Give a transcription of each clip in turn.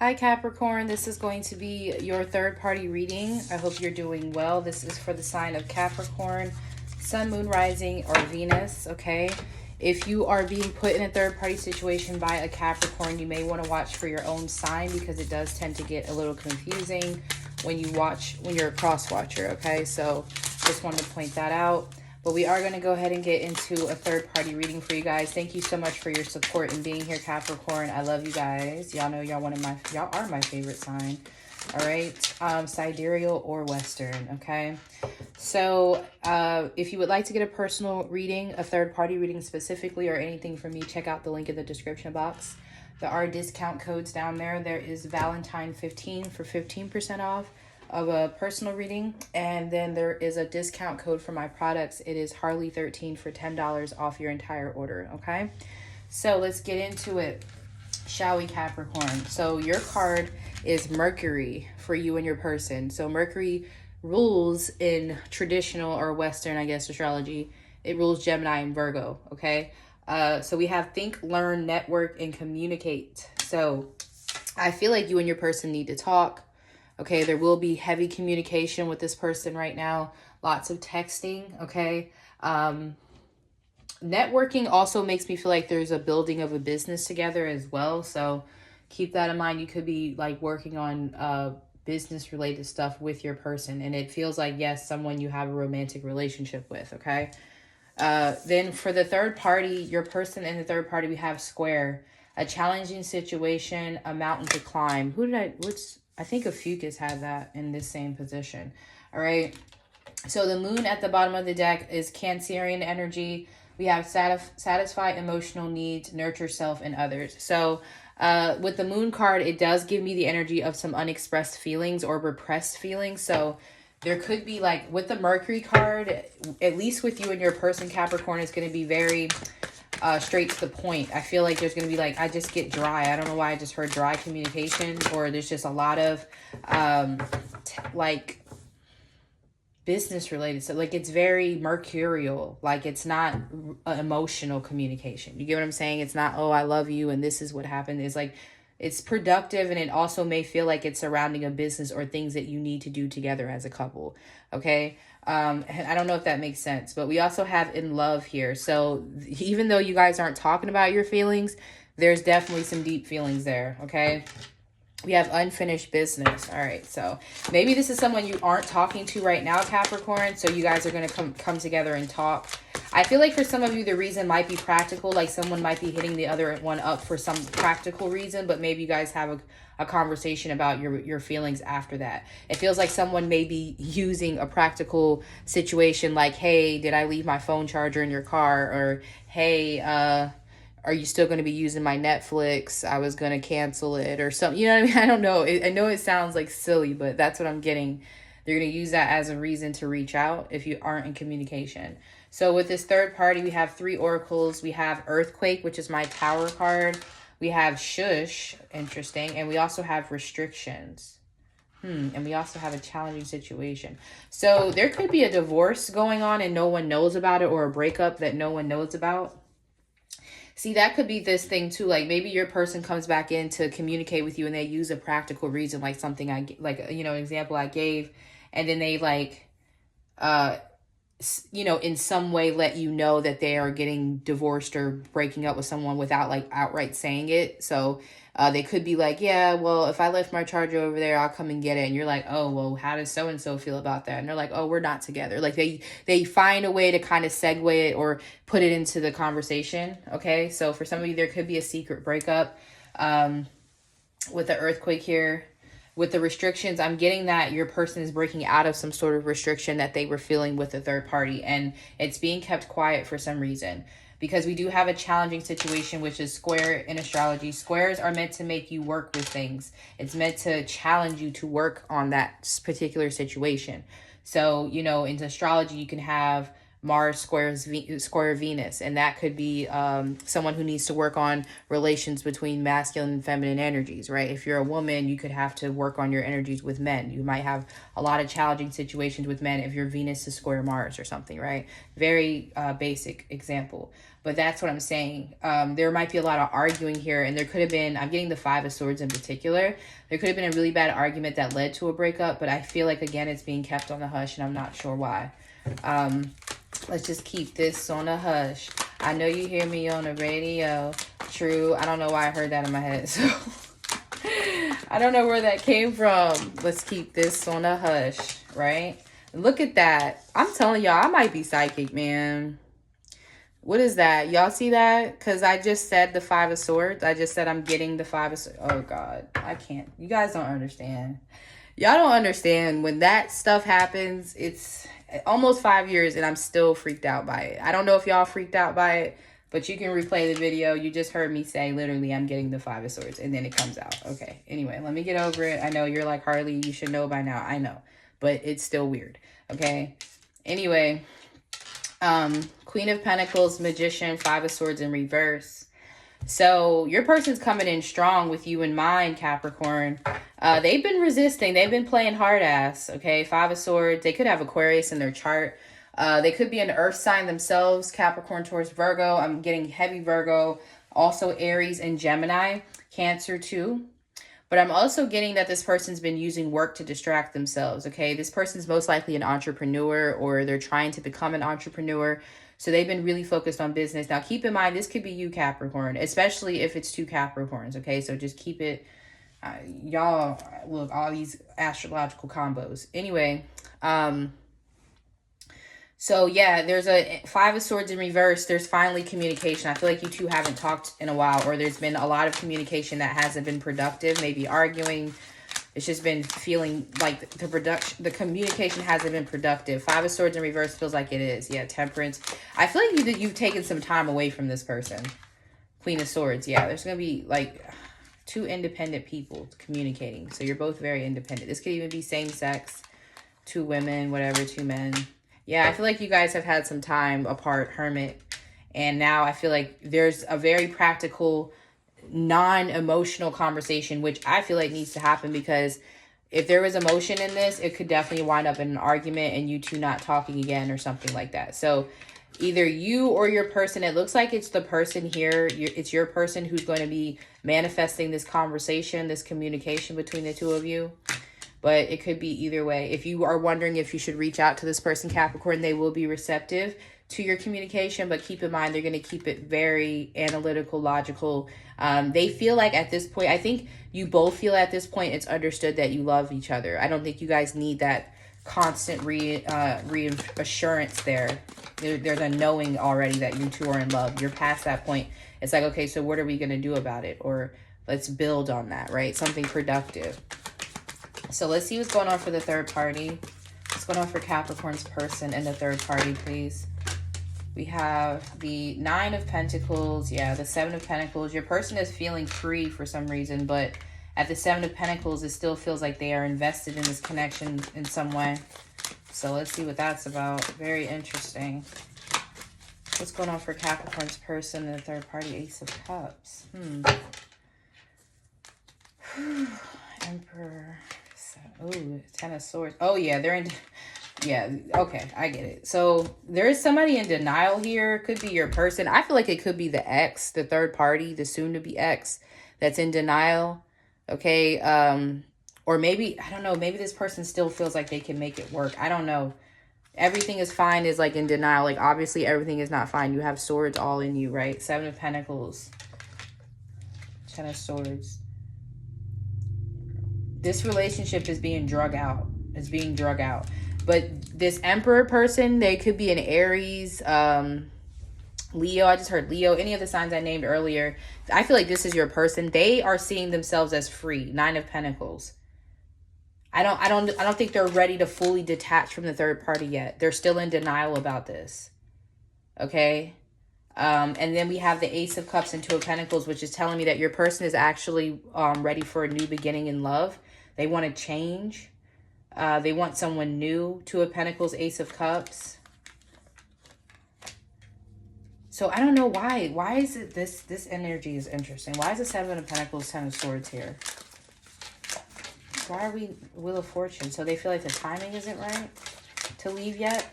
Hi Capricorn, this is going to be your third party reading. I hope you're doing well. This is for the sign of Capricorn, Sun, Moon, Rising, or Venus, okay? If you are being put in a third party situation by a Capricorn, you may want to watch for your own sign because it does tend to get a little confusing when you're a cross watcher, okay? So just wanted to point that out. But we are going to go ahead and get into a third-party reading for you guys. Thank you so much for your support and being here, Capricorn. I love you guys. Y'all know y'all are my favorite sign. All right, sidereal or Western, okay? So if you would like to get a personal reading, a third-party reading specifically, or anything from me, check out the link in the description box. There are discount codes down there. There is Valentine 15 for 15% off of a personal reading, and then there is a discount code for my products. It is Harley 13 for $10 off your entire order. Okay, so let's get into it, shall we, Capricorn? So your card is Mercury for you and your person. So Mercury rules in traditional or Western, I guess, astrology. It rules Gemini and Virgo. Okay, so we have think, learn, network, and communicate. So I feel like you and your person need to talk. Okay, there will be heavy communication with this person right now. Lots of texting, okay? Networking also makes me feel like there's a building of a business together as well. So keep that in mind. You could be like working on business related stuff with your person. And it feels like, yes, someone you have a romantic relationship with, okay? Then for the third party, your person and the third party, we have square. A challenging situation, a mountain to climb. I think Ophiuchus had that in this same position. All right. So the moon at the bottom of the deck is Cancerian energy. We have satisfy emotional needs, nurture self and others. So with the moon card, it does give me the energy of some unexpressed feelings or repressed feelings. So there could be, like, with the Mercury card, at least with you and your person, Capricorn, is going to be very straight to the point. I feel like there's going to be, like, I just get dry. I don't know why I just heard dry communication, or there's just a lot of like business related stuff. Like, it's very mercurial. Like, it's not emotional communication. You get what I'm saying? It's not, oh, I love you and this is what happened. It's like, it's productive, and it also may feel like it's surrounding a business or things that you need to do together as a couple. Okay. And I don't know if that makes sense, but we also have in love here. So even though you guys aren't talking about your feelings, there's definitely some deep feelings there. Okay. We have unfinished business. All right. So maybe this is someone you aren't talking to right now, Capricorn. So you guys are going to come together and talk. I feel like for some of you, the reason might be practical. Like, someone might be hitting the other one up for some practical reason, but maybe you guys have a conversation about your feelings after that. It feels like someone may be using a practical situation, like, hey, did I leave my phone charger in your car? Or, hey, are you still going to be using my Netflix? I was going to cancel it, or something. You know what I mean? I don't know. I know it sounds like silly, but that's what I'm getting. They're going to use that as a reason to reach out if you aren't in communication. So with this third party, we have 3 oracles. We have Earthquake, which is my Tower card. We have Shush, interesting. And we also have Restrictions. And we also have a challenging situation. So there could be a divorce going on and no one knows about it, or a breakup that no one knows about. See, that could be this thing too. Like, maybe your person comes back in to communicate with you and they use a practical reason, like something an example I gave. And then they, like, in some way let you know that they are getting divorced or breaking up with someone without, like, outright saying it. So they could be like, yeah, well, if I left my charger over there, I'll come and get it. And you're like, oh, well, how does so-and-so feel about that? And they're like, oh, we're not together. Like, they find a way to kind of segue it or put it into the conversation. Okay. So for some of you, there could be a secret breakup with the Earthquake here. With the restrictions, I'm getting that your person is breaking out of some sort of restriction that they were feeling with the third party, and it's being kept quiet for some reason, because we do have a challenging situation, which is square in astrology. Squares are meant to make you work with things. It's meant to challenge you to work on that particular situation. So, in astrology, you can have Mars square Venus, and that could be someone who needs to work on relations between masculine and feminine energies, right? If you're a woman, you could have to work on your energies with men. You might have a lot of challenging situations with men if your Venus is square Mars or something, right? Very basic example. But that's what I'm saying. There might be a lot of arguing here, and there could have been, I'm getting the Five of Swords in particular. There could have been a really bad argument that led to a breakup, but I feel like, again, it's being kept on the hush, and I'm not sure why. Let's just keep this on a hush. I know you hear me on the radio. True. I don't know why I heard that in my head, so I don't know where that came from. Let's keep this on a hush, right? Look at that. I'm telling y'all, I might be psychic, man. What is that? Y'all see that? Because I just said the Five of Swords. I just said I'm getting the Five of Swords. Oh, God. I can't. You guys don't understand. Y'all don't understand. When that stuff happens, it's almost 5 years and I'm still freaked out by it. I don't know if y'all freaked out by it, but you can replay the video. You just heard me say, literally, I'm getting the Five of Swords. And then it comes out. Okay. Anyway, let me get over it. I know you're like, Harley, you should know by now. I know. But it's still weird. Okay. Anyway. Queen of Pentacles, Magician, Five of Swords in reverse. So your person's coming in strong with you in mind, Capricorn. They've been resisting. They've been playing hard ass. Okay. Five of Swords. They could have Aquarius in their chart. They could be an earth sign themselves. Capricorn, Taurus, Virgo. I'm getting heavy Virgo. Also Aries and Gemini. Cancer too. But I'm also getting that this person's been using work to distract themselves, okay? This person's most likely an entrepreneur, or they're trying to become an entrepreneur. So they've been really focused on business. Now, keep in mind, this could be you, Capricorn, especially if it's two Capricorns, okay? So just keep it, y'all, look, all these astrological combos. Anyway, so yeah, there's a Five of Swords in reverse. There's finally communication. I feel like you two haven't talked in a while, or there's been a lot of communication that hasn't been productive, maybe arguing. It's just been feeling like the communication hasn't been productive. Five of Swords in reverse feels like it is. Yeah, Temperance. I feel like you've taken some time away from this person. Queen of Swords. Yeah, there's going to be like two independent people communicating. So you're both very independent. This could even be same sex, two women, whatever, two men. Yeah, I feel like you guys have had some time apart, Hermit. And now I feel like there's a very practical, non-emotional conversation, which I feel like needs to happen, because if there was emotion in this, it could definitely wind up in an argument and you two not talking again or something like that. So either you or your person, it looks like it's the person here. It's your person who's going to be manifesting this conversation, this communication between the two of you. But it could be either way. If you are wondering if you should reach out to this person, Capricorn, they will be receptive to your communication. But keep in mind, they're going to keep it very analytical, logical. They feel like at this point, I think you both feel at this point it's understood that you love each other. I don't think you guys need that constant reassurance there. There's a knowing already that you two are in love. You're past that point. It's like, okay, so what are we going to do about it? Or let's build on that, right? Something productive. So let's see what's going on for the third party. What's going on for Capricorn's person and the third party, please? We have the Nine of Pentacles. Yeah, the Seven of Pentacles. Your person is feeling free for some reason, but at the Seven of Pentacles, it still feels like they are invested in this connection in some way. So let's see what that's about. Very interesting. What's going on for Capricorn's person and the third party? Ace of Cups. Emperor. Oh, Ten of Swords. Oh, yeah, they're in... Yeah, okay, I get it. So there is somebody in denial here. Could be your person. I feel like it could be the ex, the third party, the soon-to-be ex that's in denial. Okay, or maybe, I don't know, maybe this person still feels like they can make it work. I don't know. Everything is fine is like in denial. Like, obviously, everything is not fine. You have swords all in you, right? Seven of Pentacles. Ten of Swords. This relationship is being drug out. It's being drug out. But this Emperor person, they could be an Aries, Leo. I just heard Leo. Any of the signs I named earlier. I feel like this is your person. They are seeing themselves as free. Nine of Pentacles. I don't think they're ready to fully detach from the third party yet. They're still in denial about this. Okay? And then we have the Ace of Cups and Two of Pentacles, which is telling me that your person is actually ready for a new beginning in love. They want to change. They want someone new. Two of Pentacles, Ace of Cups. So I don't know why. Why is it this energy is interesting? Why is the Seven of Pentacles, Ten of Swords here? Why are we Wheel of Fortune? So they feel like the timing isn't right to leave yet.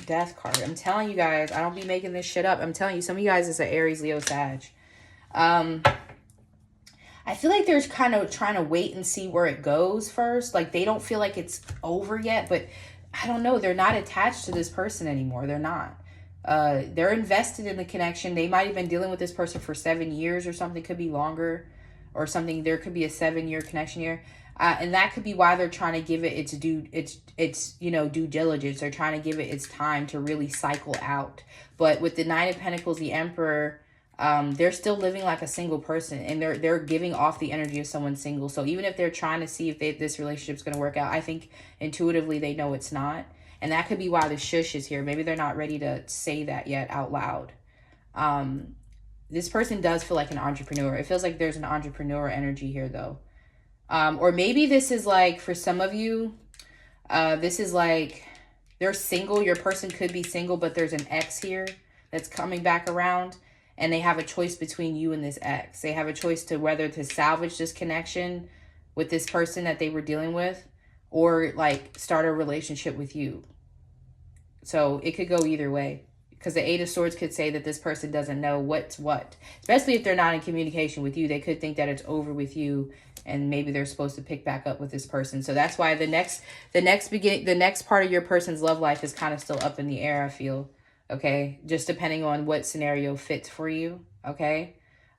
Death card. I'm telling you guys, I don't be making this shit up. I'm telling you, some of you guys is an Aries, Leo, Sag. I feel like they're kind of trying to wait and see where it goes first. Like, they don't feel like it's over yet, but I don't know. They're not attached to this person anymore. They're not. They're invested in the connection. They might have been dealing with this person for 7 years or something. Could be longer or something. There could be a 7-year connection here. And that could be why they're trying to give it its due diligence. They're trying to give it its time to really cycle out. But with the 9 of Pentacles, the Emperor, they're still living like a single person, and they're giving off the energy of someone single. So even if they're trying to see if this relationship's going to work out, I think intuitively they know it's not. And that could be why the shush is here. Maybe they're not ready to say that yet out loud. This person does feel like an entrepreneur. It feels like there's an entrepreneur energy here, though. Or maybe this is like, for some of you, this is like they're single. Your person could be single, but there's an ex here that's coming back around. And they have a choice between you and this ex. They have a choice to whether to salvage this connection with this person that they were dealing with, or like start a relationship with you. So it could go either way, because the 8 of Swords could say that this person doesn't know what's what, especially if they're not in communication with you. They could think that it's over with you, and maybe they're supposed to pick back up with this person. So that's why the next part of your person's love life is kind of still up in the air, I feel. Okay, just depending on what scenario fits for you. Okay,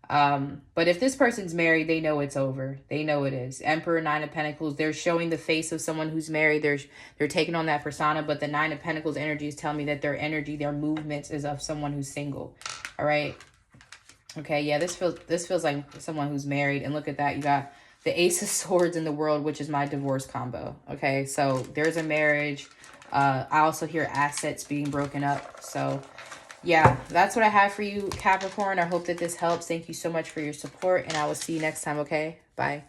but if this person's married, they know it's over. They know it is. Emperor, 9 of Pentacles, they're showing the face of someone who's married. They're taking on that persona, but the 9 of Pentacles energy is telling me that their energy, their movements is of someone who's single. All right. Okay, yeah, this feels like someone who's married. And look at that, you got the Ace of Swords in the World, which is my divorce combo. Okay, so there's a marriage. I also hear assets being broken up. So yeah, that's what I have for you, Capricorn. I hope that this helps. Thank you so much for your support, and I will see you next time. Okay, bye.